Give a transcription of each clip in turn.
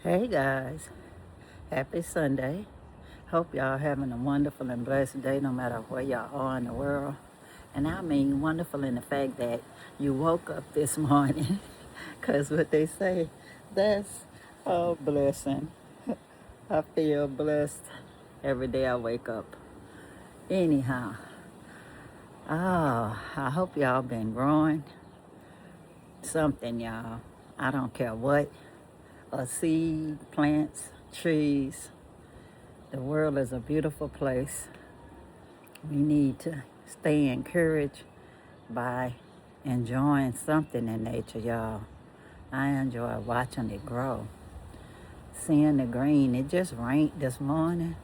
Hey guys, happy Sunday. Hope y'all having a wonderful and blessed day no matter where y'all are in the world. And I mean wonderful in the fact that you woke up this morning because what they say, that's a blessing. I feel blessed every day I wake up. Anyhow, I hope y'all been growing something, y'all. I don't care what, a seed, plants, trees. The world is a beautiful place. We need to stay encouraged by enjoying something in nature, y'all. I enjoy watching it grow, seeing the green. It just rained this morning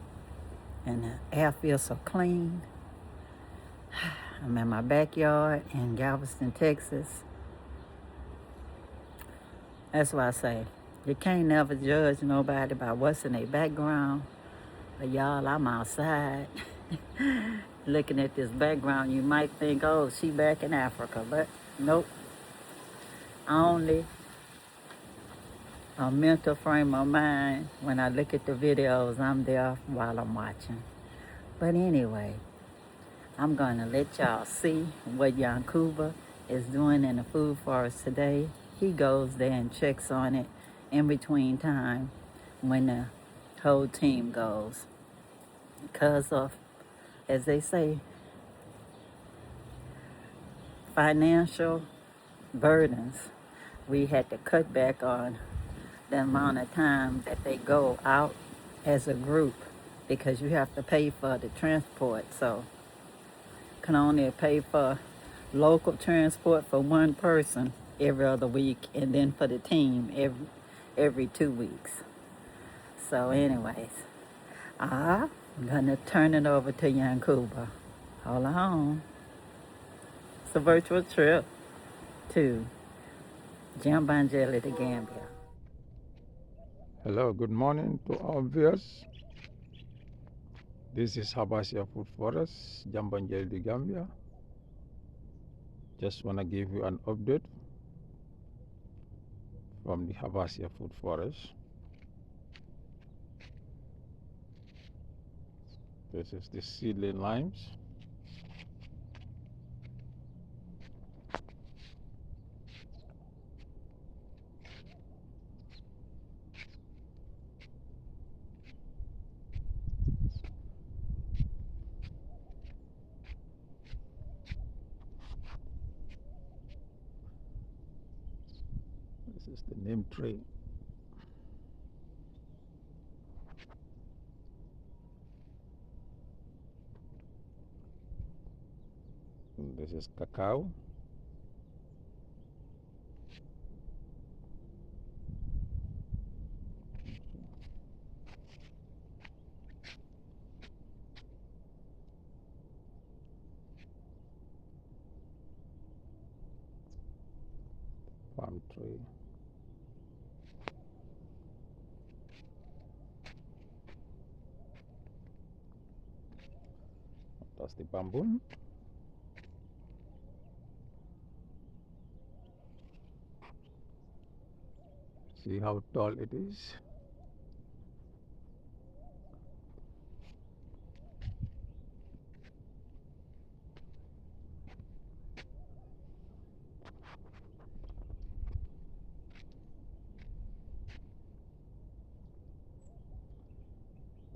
and the air feels so clean. I'm in my backyard in Galveston, Texas. That's why I say you can't never judge nobody by what's in their background. But y'all, I'm outside looking at this background. You might think, oh, she back in Africa, but nope. Only a mental frame of mind. When I look at the videos, I'm there while I'm watching. But anyway, I'm gonna let y'all see what Yankuba is doing in the food forest today. He goes there and checks on it in between time when the whole team goes. Because of, as they say, financial burdens, we had to cut back on the amount of time that they go out as a group because you have to pay for the transport. So can only pay for local transport for one person every other week and then for the team every 2 weeks. So anyways, I'm gonna turn it over to Yankuba. Hold on. It's a virtual trip to Jambanjelly, the Gambia. Hello, good morning to our viewers. This is HYBASIA Food Forest, Jambanjelly, Gambia. Just want to give you an update from the HYBASIA Food Forest. This is the seedling limes. This is the neem tree. And this is cacao. Palm tree. That's the bamboo. See how tall it is.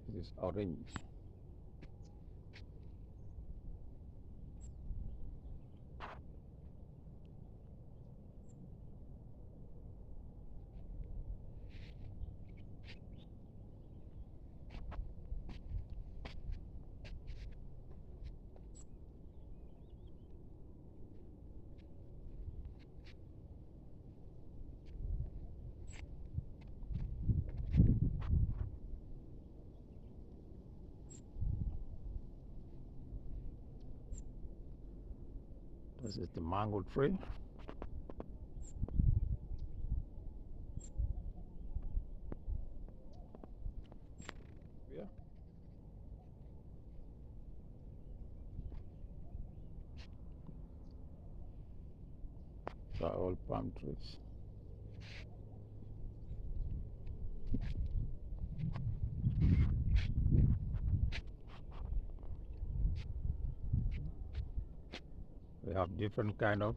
This is orange. This is the mango tree. Yeah. These are all palm trees. We have different kind of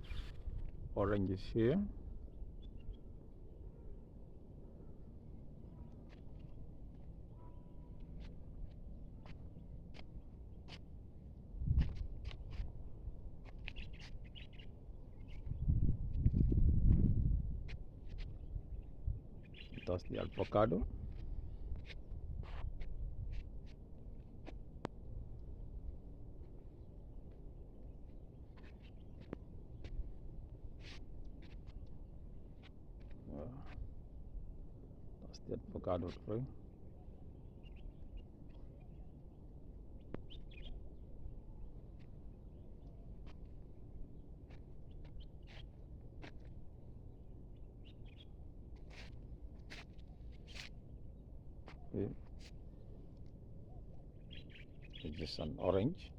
oranges here. That's the avocado. That's the avocado tree. Okay. It's just an orange.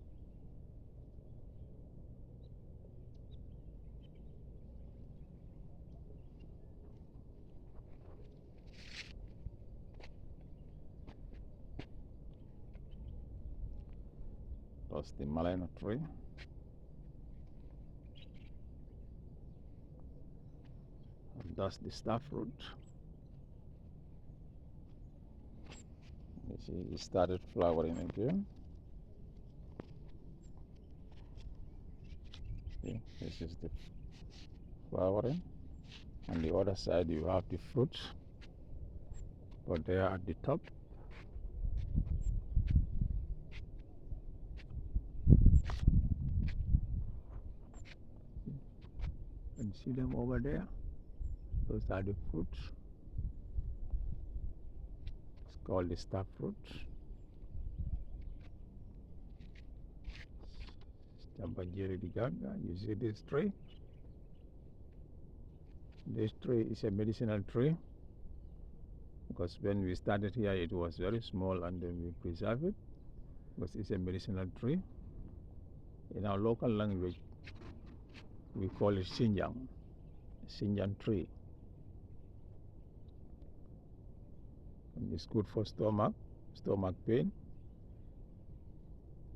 That's the malina tree. And that's the star fruit. You see, it started flowering again. Okay, this is the flowering. On the other side, you have the fruits, but they are at the top. You can see them over there. Those are the fruits. It's called the star fruit. Jambanjeri di Gambia. You see this tree? This tree is a medicinal tree because when we started here, it was very small, and then we preserve it because it's a medicinal tree. In our local language, we call it Xinjiang tree. And it's good for stomach pain.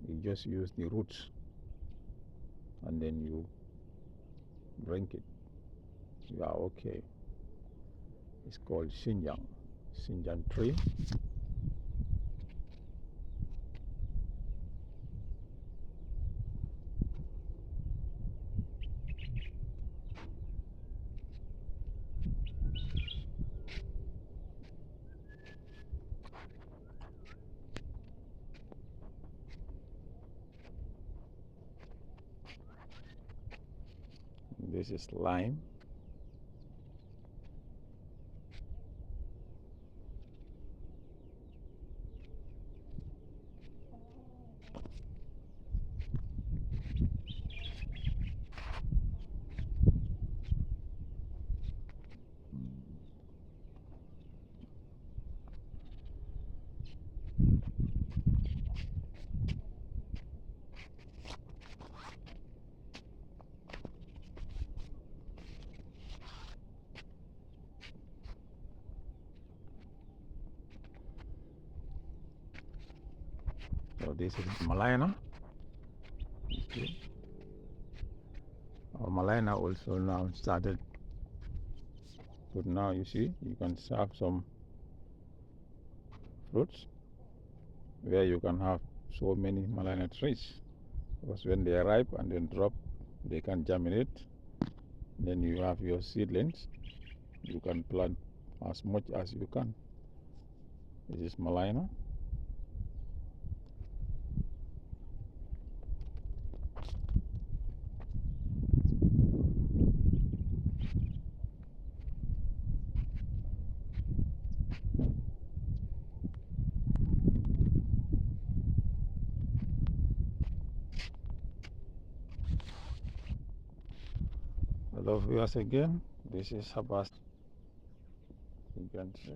You just use the roots and then you drink it. You are okay. It's called Xinjiang tree. This is lime. So this is Malina. Okay. Our Malina also now started. But now you see, you can have some fruits where you can have so many Malina trees. Because when they are ripe and then drop, they can germinate. Then you have your seedlings. You can plant as much as you can. This is Malina. Hello viewers again. This is HYBASIA. You can see.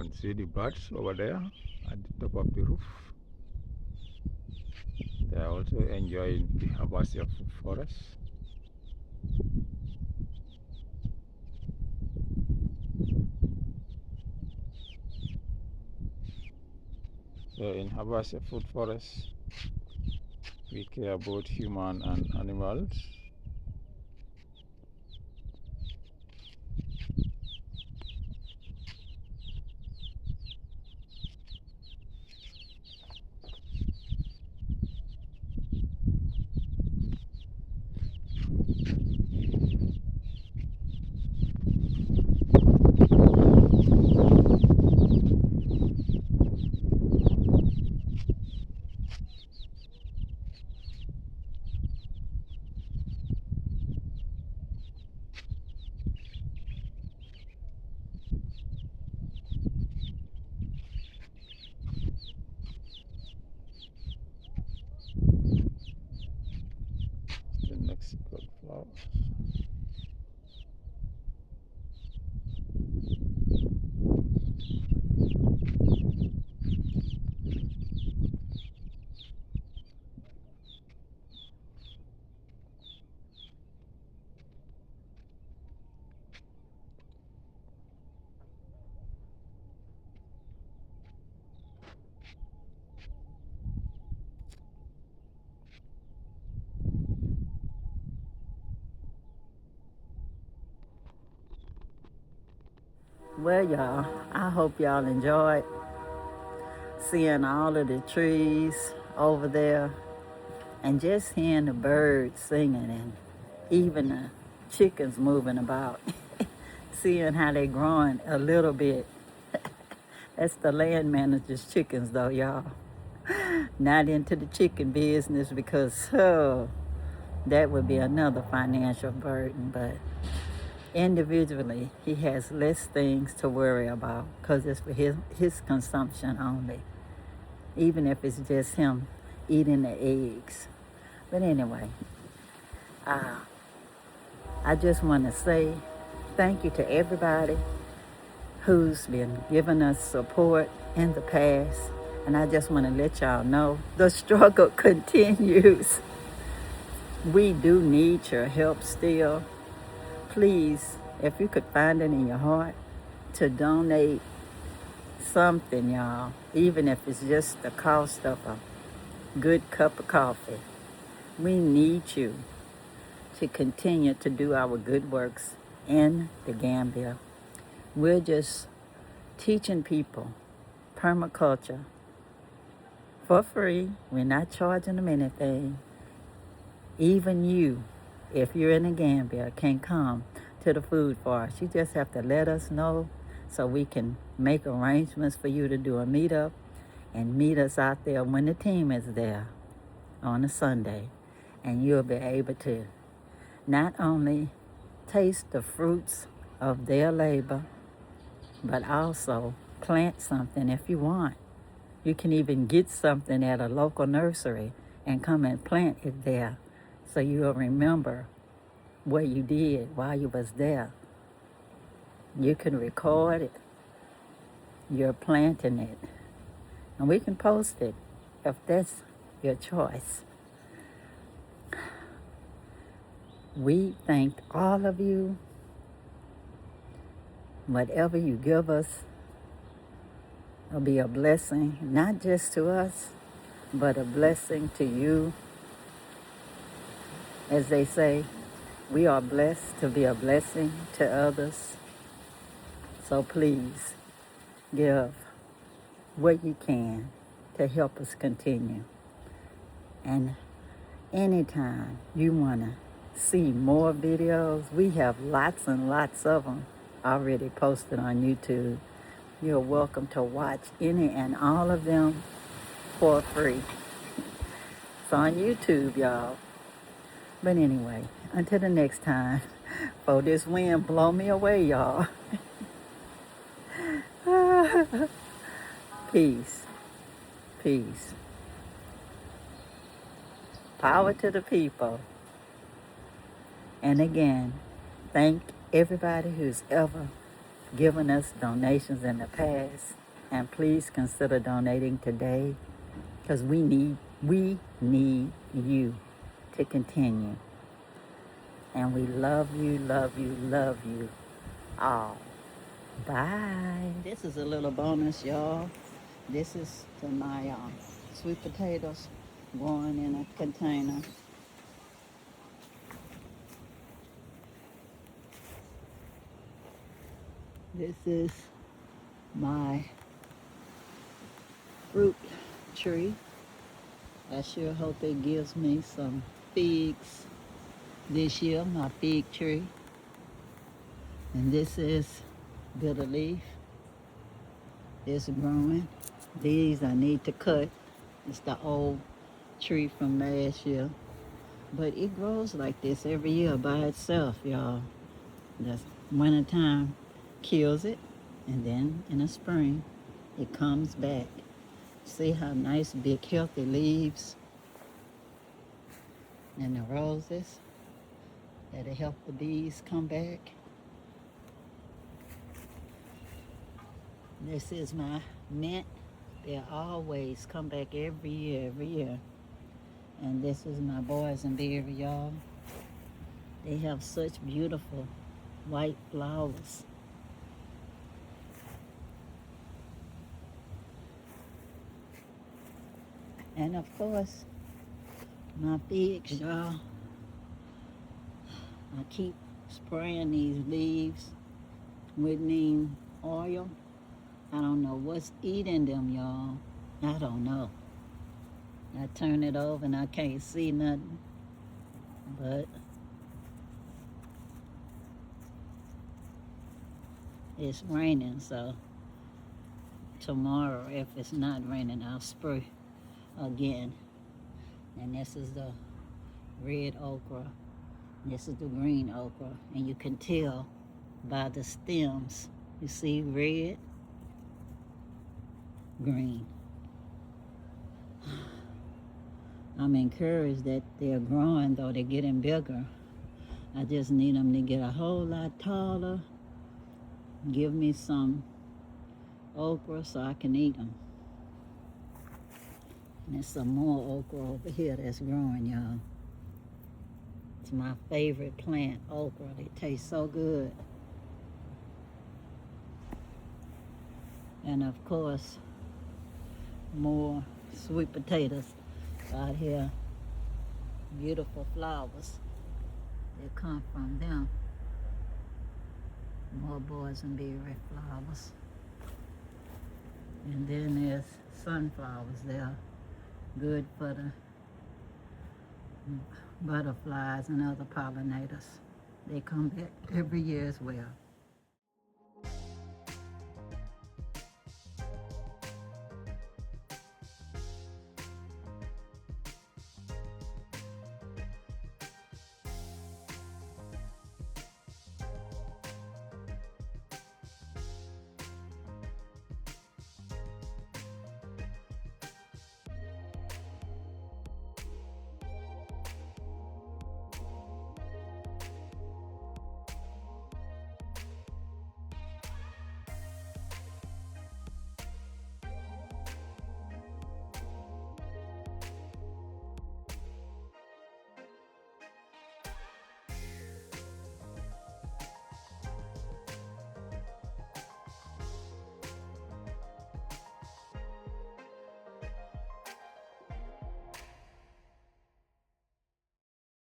can see the birds over there at the top of the roof. They are also enjoying the HYBASIA food forest. So in HYBASIA food forest, we care about human and animals. The Mexican flower. Well, y'all, I hope y'all enjoyed seeing all of the trees over there and just hearing the birds singing and even the chickens moving about. Seeing how they're growing a little bit. That's the land manager's chickens though, y'all. Not into the chicken business because that would be another financial burden, but individually he has less things to worry about because it's for his consumption only, even if it's just him eating the eggs. But anyway, I just want to say thank you to everybody who's been giving us support in the past, and I just want to let y'all know the struggle continues. We do need your help still. Please, if you could find it in your heart to donate something, y'all, even if it's just the cost of a good cup of coffee. We need you to continue to do our good works in the Gambia. We're just teaching people permaculture for free. We're not charging them anything. Even you, if you're in the Gambia, can come to the food forest. You just have to let us know so we can make arrangements for you to do a meetup and meet us out there when the team is there on a Sunday. And you'll be able to not only taste the fruits of their labor, but also plant something if you want. You can even get something at a local nursery and come and plant it there so you'll remember what you did while you was there. You can record it. You're planting it. And we can post it if that's your choice. We thank all of you. Whatever you give us will be a blessing, not just to us, but a blessing to you. As they say, we are blessed to be a blessing to others. So please give what you can to help us continue. And anytime you want to see more videos, we have lots and lots of them already posted on YouTube. You're welcome to watch any and all of them for free. It's on YouTube, y'all. But anyway, until the next time, for this wind blow me away, y'all. Peace. Peace. Power to the people. And again, thank everybody who's ever given us donations in the past, and please consider donating today, because we need you to continue. And we love you, love you, love you all. Bye. This is a little bonus, y'all. This is to my sweet potatoes growing in a container. This is my fruit tree. I sure hope it gives me some figs this year, my fig tree. And this is bitter leaf. It's growing. These I need to cut. It's the old tree from last year. But it grows like this every year by itself, y'all. The wintertime kills it, and then in the spring it comes back. See how nice, big, healthy leaves. And the roses that'll help the bees come back. This is my mint. They always come back every year. And this is my boysenberry, y'all. They have such beautiful white flowers. And of course, my figs, y'all. I keep spraying these leaves with neem oil. I don't know what's eating them, y'all. I don't know. I turn it over and I can't see nothing. But it's raining, so tomorrow, if it's not raining, I'll spray again. And this is the red okra. This is the green okra. And you can tell by the stems. You see red, green. I'm encouraged that they're growing, though they're getting bigger. I just need them to get a whole lot taller. Give me some okra so I can eat them. And there's some more okra over here that's growing, y'all. It's my favorite plant, okra. They taste so good. And of course, more sweet potatoes out here. Beautiful flowers that come from them. More boysenberry flowers. And then there's sunflowers there. Good for the butterflies and other pollinators. They come back every year as well.